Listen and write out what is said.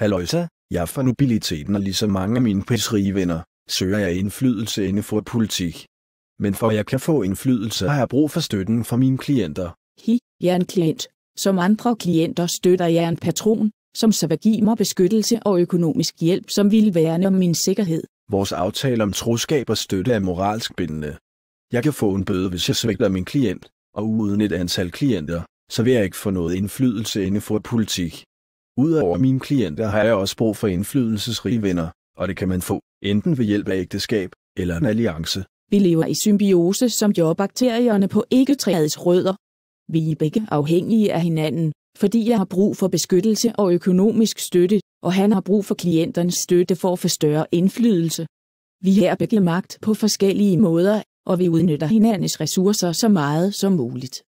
Halløjsa, jeg får nobiliteten, og ligesom mange af mine prisrige venner, søger jeg indflydelse inden for politik. Men for at jeg kan få indflydelse, har jeg brug for støtten fra mine klienter. Jeg er en klient. Som andre klienter støtter jeg en patron, som så vil give mig beskyttelse og økonomisk hjælp, som vil værne om min sikkerhed. Vores aftale om troskab og støtte er moralsk bindende. Jeg kan få en bøde, hvis jeg svigter min klient, og uden et antal klienter, så vil jeg ikke få noget indflydelse inden for politik. Udover mine klienter har jeg også brug for indflydelsesrige venner, og det kan man få, enten ved hjælp af ægteskab eller en alliance. Vi lever i symbiose som jordbakterierne på æggetræets rødder. Vi er begge afhængige af hinanden, fordi jeg har brug for beskyttelse og økonomisk støtte, og han har brug for klienternes støtte for at få større indflydelse. Vi har begge magt på forskellige måder, og vi udnytter hinandens ressourcer så meget som muligt.